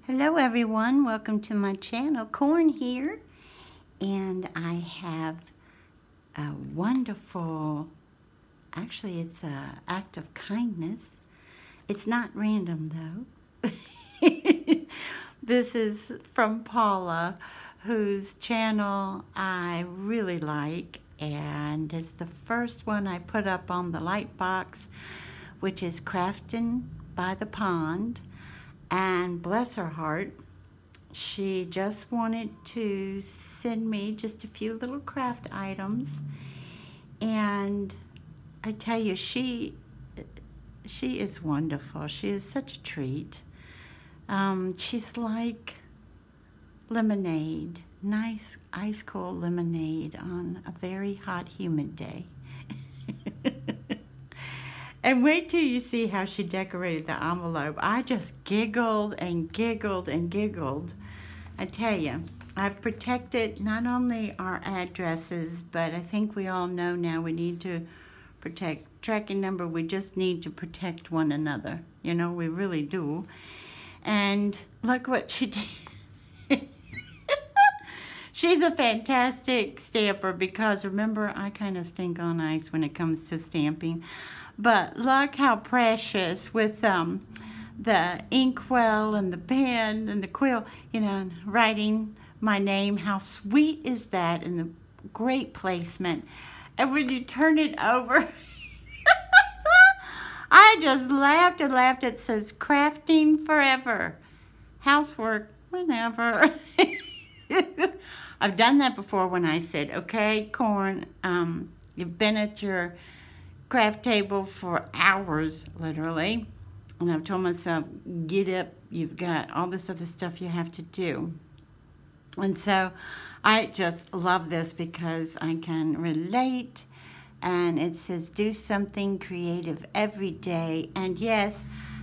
Hello everyone, welcome to my channel. Corn here, and I have a wonderful, actually it's an act of kindness. It's not random though. This is from Paula, whose channel I really like, and it's the first one I put up on the light box, which is Craftin by the Pond. And bless her heart, she just wanted to send me just a few little craft items. And I tell you, she is wonderful. She is such a treat. She's like lemonade, nice ice cold lemonade on a very hot, humid day. And wait till you see how she decorated the envelope. I just giggled and giggled and giggled. I tell you, I've protected not only our addresses, but I think we all know now we need to protect tracking number. We just need to protect one another. You know, we really do. And look what she did. She's a fantastic stamper because remember, I kind of stink on ice when it comes to stamping. But look how precious with the inkwell and the pen and the quill, you know, writing my name. How sweet is that, and the great placement. And when you turn it over, I just laughed and laughed. It says, crafting forever, housework whenever. I've done that before when I said, okay, Corn, you've been at your craft table for hours, literally, and I've told myself, get up, you've got all this other stuff you have to do. And so I just love this because I can relate, and it says do something creative every day. And yes,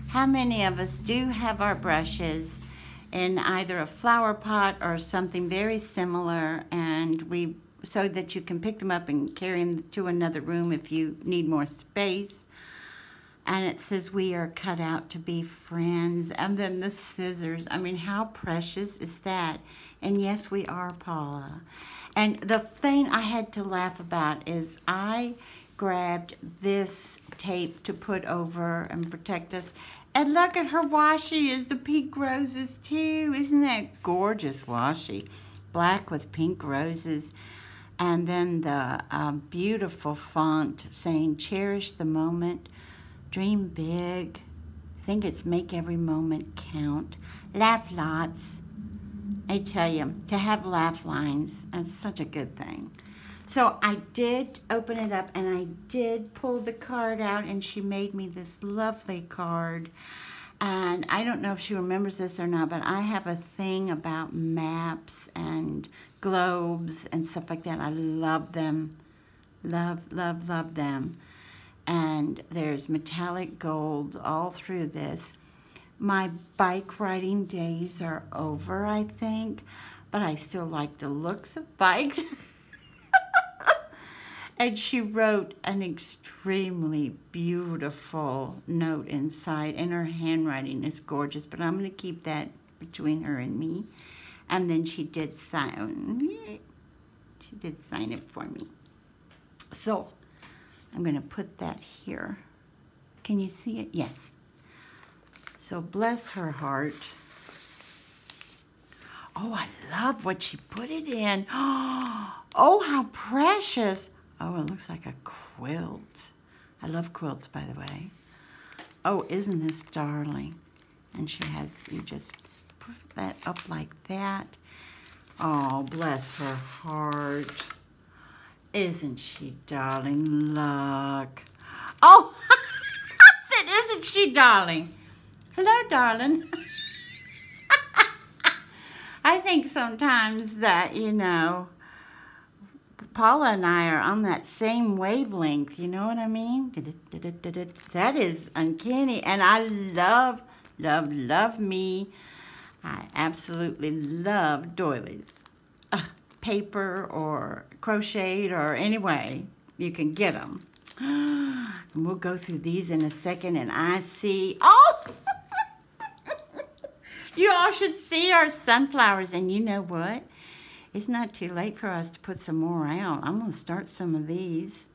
how many of us do have our brushes in either a flower pot or something very similar, and so that you can pick them up and carry them to another room if you need more space. And it says we are cut out to be friends. And then the scissors. I mean, how precious is that? And yes, we are, Paula. And the thing I had to laugh about is I grabbed this tape to put over and protect us. And look at her washi is the pink roses too. Isn't that gorgeous washi? Black with pink roses. And then the beautiful font saying, cherish the moment, dream big. I think it's make every moment count. Laugh lots. I tell you, to have laugh lines, that's such a good thing. So I did open it up and I did pull the card out, and she made me this lovely card. And I don't know if she remembers this or not, but I have a thing about maps and globes and stuff like that. I love them. Love, love, love them. And there's metallic gold all through this. My bike riding days are over, I think, but I still like the looks of bikes. And she wrote an extremely beautiful note inside, and her handwriting is gorgeous, but I'm going to keep that between her and me. And then she did sign it for me. So I'm going to put that here. Can you see it? Yes. So bless her heart. Oh, I love what she put it in. Oh, how precious. Oh, it looks like a quilt. I love quilts, by the way. Oh, isn't this darling? And she has, you just put that up like that. Oh, bless her heart. Isn't she darling? Look. Oh, I said, isn't she darling? Hello, darling. I think sometimes that, you know, Paula and I are on that same wavelength, you know what I mean? That is uncanny, and I love, love, love me. I absolutely love doilies. Paper or crocheted or any way you can get them. And we'll go through these in a second, and I see, oh! You all should see our sunflowers. And you know what? It's not too late for us to put some more out. I'm going to start some of these.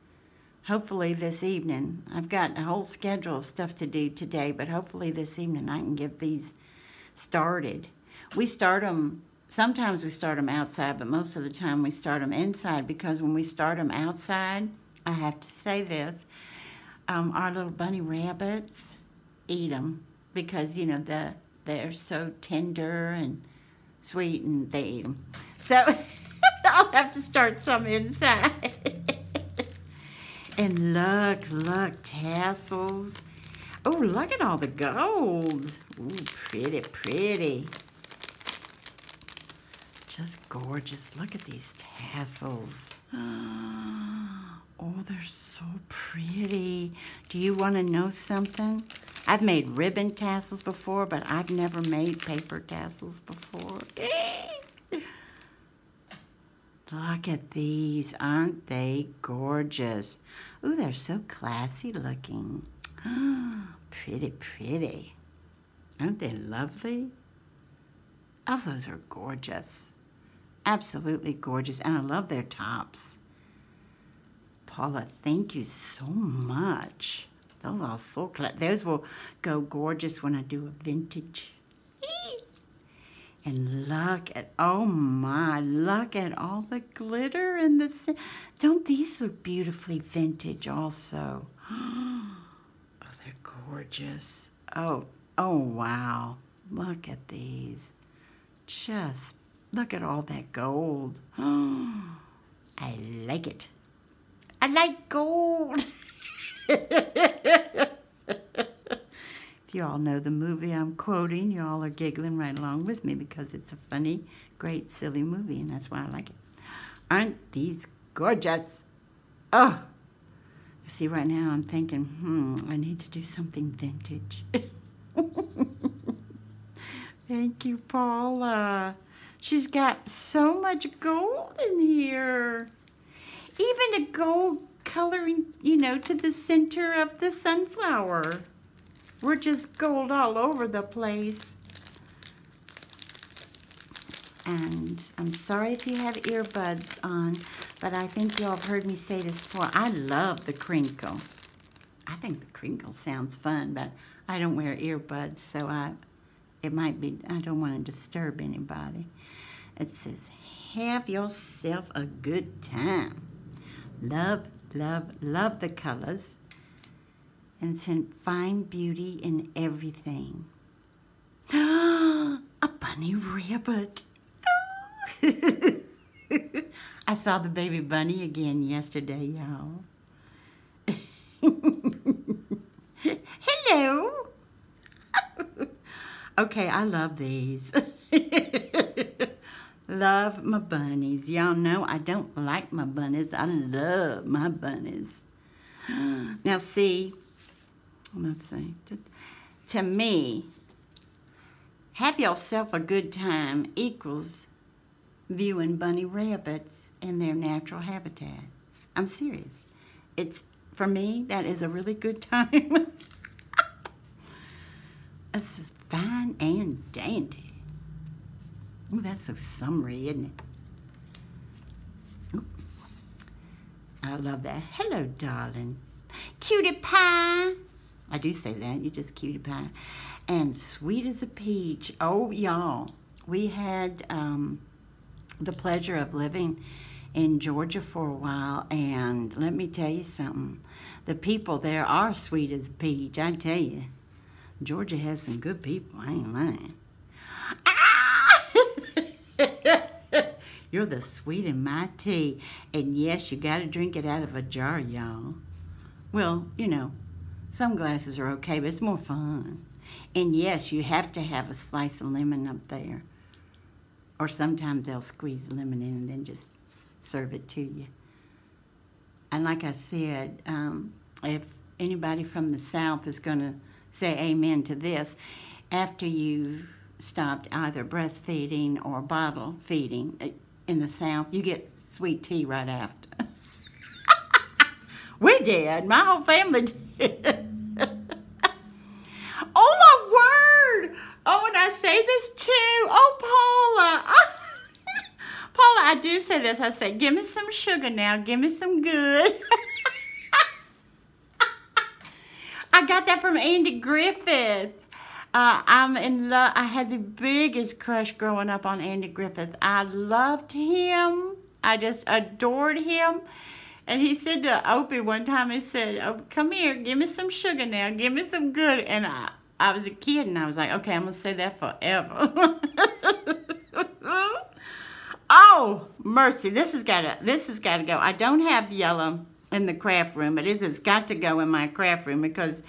Hopefully this evening. I've got a whole schedule of stuff to do today, but hopefully this evening I can get these started. We start them, sometimes we start them outside, but most of the time we start them inside, because when we start them outside, I have to say this, our little bunny rabbits eat them because, you know, they're so tender and sweet, and they eat them. So I'll have to start some inside. And look, tassels. Oh, look at all the gold. Ooh, pretty. Just gorgeous. Look at these tassels. Oh, they're so pretty. Do you want to know something? I've made ribbon tassels before, but I've never made paper tassels before. Look at these. Aren't they gorgeous? Ooh, they're so classy looking. Pretty. Aren't they lovely? Oh, those are gorgeous. Absolutely gorgeous. And I love their tops. Paula, thank you so much. Those are so classy. Those will go gorgeous when I do a vintage. And look at, oh my, look at all the glitter and the, don't these look beautifully vintage also? Oh, they're gorgeous. Oh, wow. Look at these. Just look at all that gold. Oh, I like it. I like gold. If you all know the movie I'm quoting, you all are giggling right along with me because it's a funny, great, silly movie, and that's why I like it. Aren't these gorgeous? Oh, see, right now I'm thinking, I need to do something vintage. Thank you, Paula. She's got so much gold in here. Even a gold coloring, you know, to the center of the sunflower. We're just gold all over the place. And I'm sorry if you have earbuds on, but I think y'all have heard me say this before. I love the crinkle. I think the crinkle sounds fun, but I don't wear earbuds, so it might be, I don't want to disturb anybody. It says, have yourself a good time. Love the colors. And find beauty in everything. A bunny rabbit. I saw the baby bunny again yesterday, y'all. Hello. Okay, I love these. Love my bunnies. Y'all know I don't like my bunnies. I love my bunnies. Now see, let's see. To me, have yourself a good time equals viewing bunny rabbits in their natural habitat. I'm serious. It's, for me, that is a really good time. This is fine and dandy. Ooh, that's so summery, isn't it? Ooh. I love that. Hello, darling. Cutie pie. I do say that. You're just cutie pie. And sweet as a peach. Oh, y'all. We had the pleasure of living in Georgia for a while, and let me tell you something. The people there are sweet as a peach. I tell you. Georgia has some good people. I ain't lying. You're the sweet in my tea. And yes, you got to drink it out of a jar, y'all. Well, you know, some glasses are okay, but it's more fun. And yes, you have to have a slice of lemon up there. Or sometimes they'll squeeze the lemon in and then just serve it to you. And like I said, if anybody from the South is going to say amen to this, after you've stopped either breastfeeding or bottle feeding in the South, you get sweet tea right after. We did. My whole family did. Oh my word! Oh Oh, and I say this too. Oh, Paula. Paula, I do say this. I say, give me some sugar now. Give me some good. I got that from Andy Griffith. I'm in love. I had the biggest crush growing up on Andy Griffith. I loved him. I just adored him. And he said to Opie one time, he said, oh, come here, give me some sugar now. Give me some good. And I was a kid, and I was like, okay, I'm going to say that forever. Oh, mercy. This has got to go. I don't have yellow in the craft room, but it's got to go in my craft room, because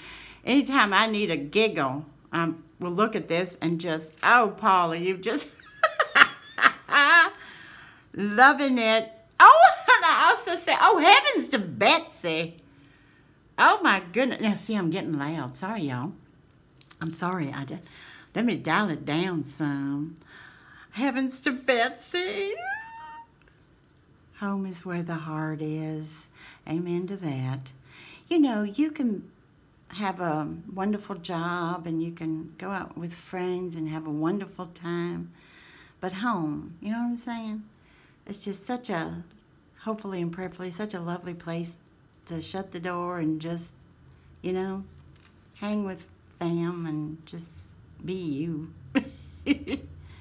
anytime I need a giggle, I will look at this and just, oh, Paula, you just loving it. Oh, and I also say, oh, heavens to Betsy. Oh, my goodness. Now, see, I'm getting loud. Sorry, y'all. I'm sorry. Let me dial it down some. Heavens to Betsy. Home is where the heart is. Amen to that. You know, you can have a wonderful job and you can go out with friends and have a wonderful time. But home, you know what I'm saying? It's just such a, hopefully and prayerfully, such a lovely place to shut the door and just, you know, hang with fam and just be you.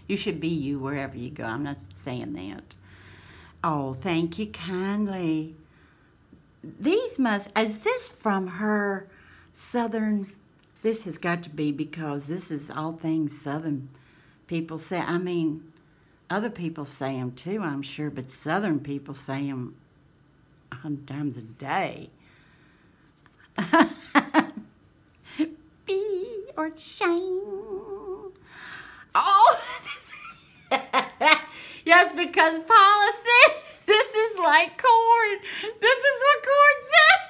You should be you wherever you go. I'm not saying that. Oh, thank you kindly. These is this from her Southern? This has got to be, because this is all things Southern people say. I mean, other people say them too, I'm sure, but Southern people say them 100 times a day. Be or shame. Oh, yes, because Paula said this is like corn. This is what corn says.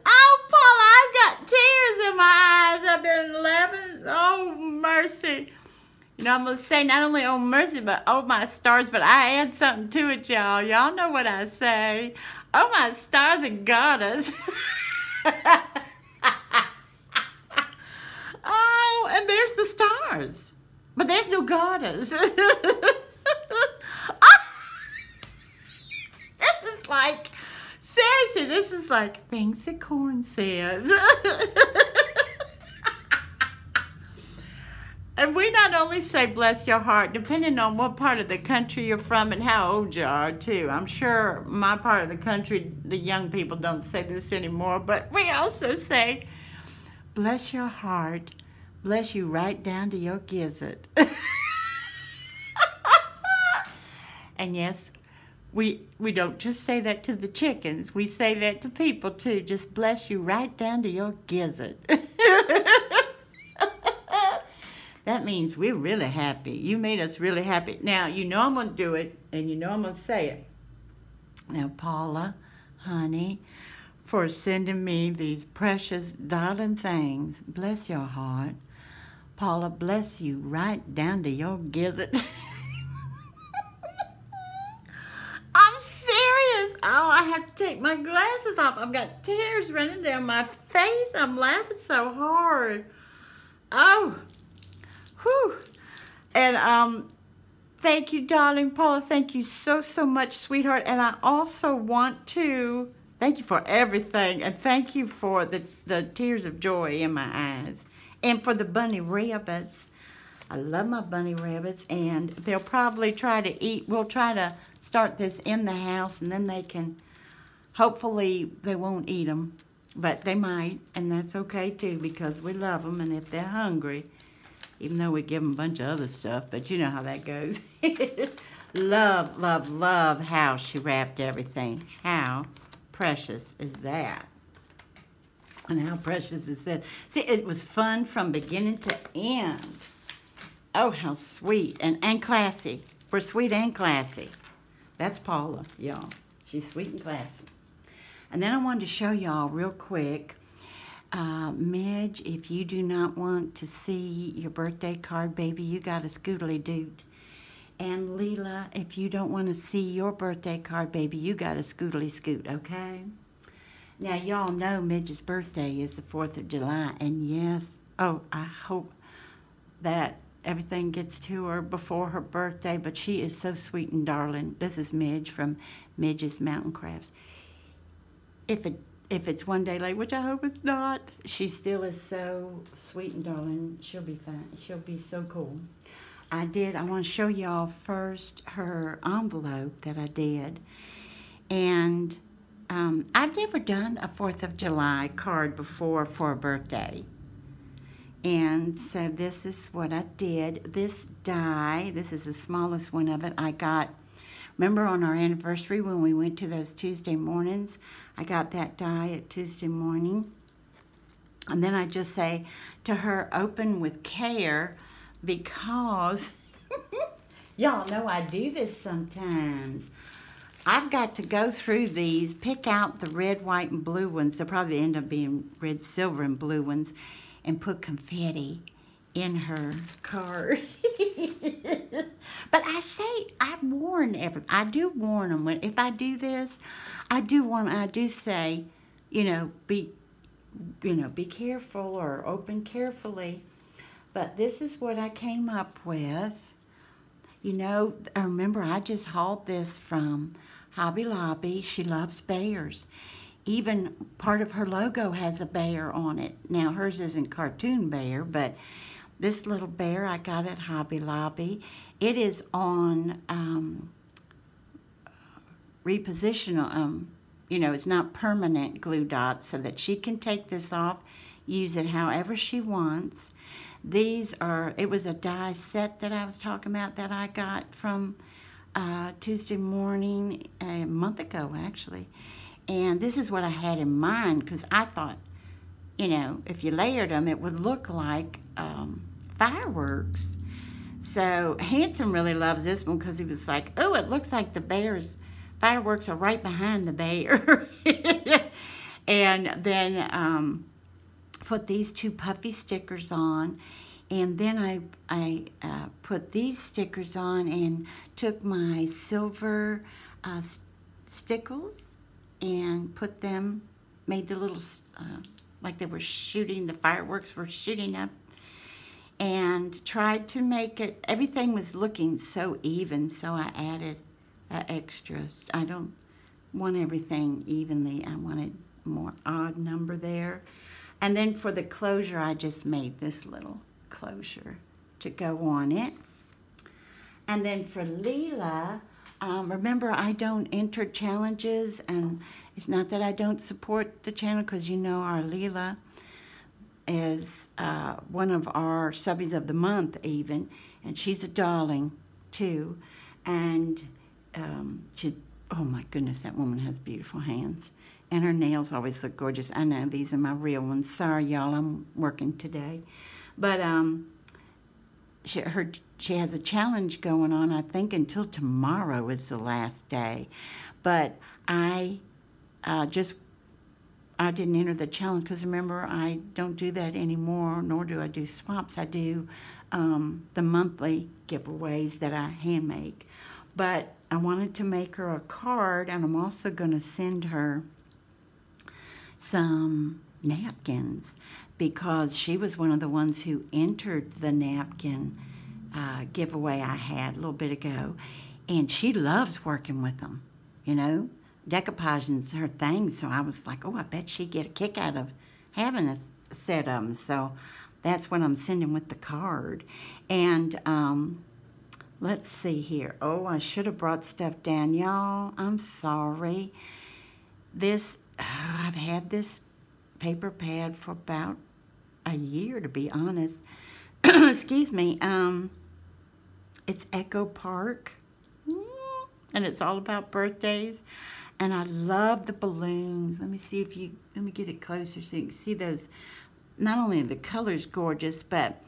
Oh, Paula, I've got tears in my eyes. I've been laughing. Oh, mercy. You know, I'm going to say not only oh, mercy, but oh, my stars. But I add something to it, y'all. Y'all know what I say. Oh, my stars and goddess. Oh, and there's the stars. But there's no goddess. This is like, seriously, this is like things that corn says. And we not only say bless your heart, depending on what part of the country you're from and how old you are, too. I'm sure my part of the country, the young people don't say this anymore, but we also say, bless your heart, bless you right down to your gizzard. And yes, we don't just say that to the chickens. We say that to people, too. Just bless you right down to your gizzard. That means we're really happy. You made us really happy. Now, you know I'm going to do it, and you know I'm going to say it. Now, Paula, honey, for sending me these precious, darling things. Bless your heart. Paula, bless you right down to your gizzard. I'm serious. Oh, I have to take my glasses off. I've got tears running down my face. I'm laughing so hard. Oh. Whew. And thank you, darling Paula. Thank you so, so much, sweetheart. And I also want to thank you for everything. And thank you for the tears of joy in my eyes. And for the bunny rabbits. I love my bunny rabbits. And they'll probably try to eat. We'll try to start this in the house. And then they can, hopefully they won't eat them. But they might. And that's okay, too, because we love them. And if they're hungry, even though we give them a bunch of other stuff, but you know how that goes. Love, love, love how she wrapped everything. How precious is that? And how precious is this? See, it was fun from beginning to end. Oh, how sweet and classy. We're sweet and classy. That's Paula, y'all. She's sweet and classy. And then I wanted to show y'all real quick. Midge, if you do not want to see your birthday card, baby, you got a scootly doot. And Leela, if you don't want to see your birthday card, baby, you got a scootly scoot, okay? Now, y'all know Midge's birthday is the 4th of July, and yes, oh, I hope that everything gets to her before her birthday, but she is so sweet and darling. This is Midge from Midge's Mountain Crafts. If it's one day late, which I hope it's not, she still is so sweet and darling. She'll be fine. She'll be so cool. I want to show y'all first her envelope that I did. And I've never done a 4th of July card before for a birthday. And so this is what I did. This die, this is the smallest one of it, I got, remember on our anniversary when we went to those Tuesday mornings, I got that die at Tuesday morning. And then I just say to her, open with care, because y'all know I do this sometimes. I've got to go through these, pick out the red, white, and blue ones. They'll probably end up being red, silver, and blue ones, and put confetti in her card. But I do warn them. If I do this, I do warn them. I do say, be careful or open carefully. But this is what I came up with. Remember, I just hauled this from Hobby Lobby. She loves bears. Even part of her logo has a bear on it. Now, hers isn't cartoon bear, but this little bear I got at Hobby Lobby. It is on repositional, it's not permanent glue dots, so that she can take this off, use it however she wants. It was a die set that I was talking about that I got from Tuesday morning, a month ago actually. And this is what I had in mind, because I thought, if you layered them, it would look like fireworks. So Hanson really loves this one because he was like, oh, it looks like the bear's fireworks are right behind the bear. And then put these 2 puffy stickers on, and then I put these stickers on and took my silver stickles and put them, made the little like they were shooting, the fireworks were shooting up, and tried to make it, everything was looking so even, so I added extras. I don't want everything evenly. I wanted a more odd number there. And then for the closure, I just made this little closure to go on it. And then for Leela, remember, I don't enter challenges, and it's not that I don't support the channel, because our Leela is one of our subbies of the month even, and she's a darling too. And oh my goodness, that woman has beautiful hands. And her nails always look gorgeous. I know, these are my real ones. Sorry, y'all, I'm working today. But she has a challenge going on, I think, until tomorrow is the last day. But I didn't enter the challenge because, remember, I don't do that anymore, nor do I do swaps. I do the monthly giveaways that I hand make. But I wanted to make her a card, and I'm also going to send her some napkins, because she was one of the ones who entered the napkin giveaway I had a little bit ago, and she loves working with them. Decoupaging's her thing, so I was like, oh, I bet she'd get a kick out of having a set of them. So that's what I'm sending with the card. And let's see here. Oh, I should have brought stuff down, y'all. I'm sorry. I've had this paper pad for about a year, to be honest. Excuse me. It's Echo Park, and it's all about birthdays. And I love the balloons. Let me get it closer so you can see those. Not only are the colors gorgeous, but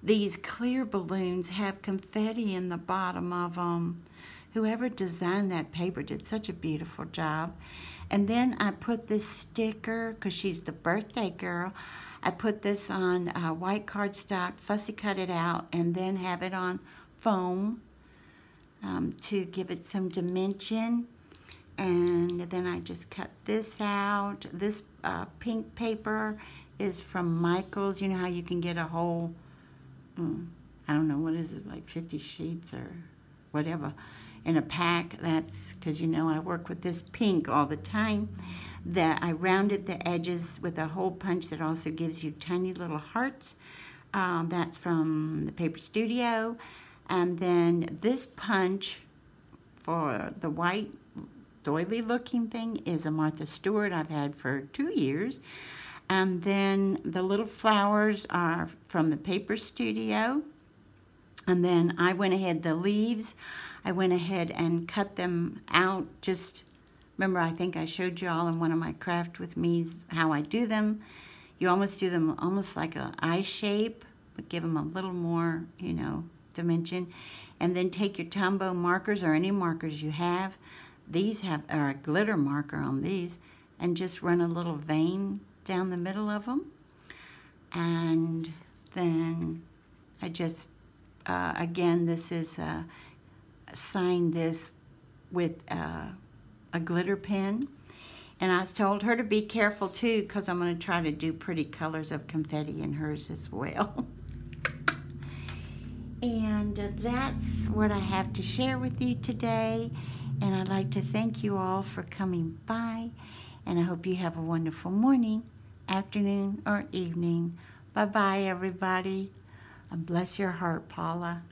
these clear balloons have confetti in the bottom of them. Whoever designed that paper did such a beautiful job. And then I put this sticker, because she's the birthday girl, I put this on white cardstock, fussy cut it out, and then have it on foam to give it some dimension. And then I just cut this out. This pink paper is from Michael's. You know how you can get a whole, I don't know, what is it, like 50 sheets or whatever in a pack. That's because, you know, I work with this pink all the time. That I rounded the edges with a hole punch that also gives you tiny little hearts. That's from the Paper Studio. And then this punch for the white doily looking thing is a Martha Stewart I've had for 2 years. And then the little flowers are from the Paper Studio. And then I went ahead, the leaves, I went ahead and cut them out. Just remember, I think I showed you all in one of my craft with me's how I do them. You almost do them almost like an eye shape, but give them a little more, you know, dimension. And then take your Tombow markers or any markers you have. These are a glitter marker on these, and just run a little vein down the middle of them. And then I just, again, this is, sign this with a glitter pen. And I told her to be careful too, because I'm going to try to do pretty colors of confetti in hers as well. And that's what I have to share with you today. And I'd like to thank you all for coming by. And I hope you have a wonderful morning, afternoon, or evening. Bye-bye, everybody. And bless your heart, Paula.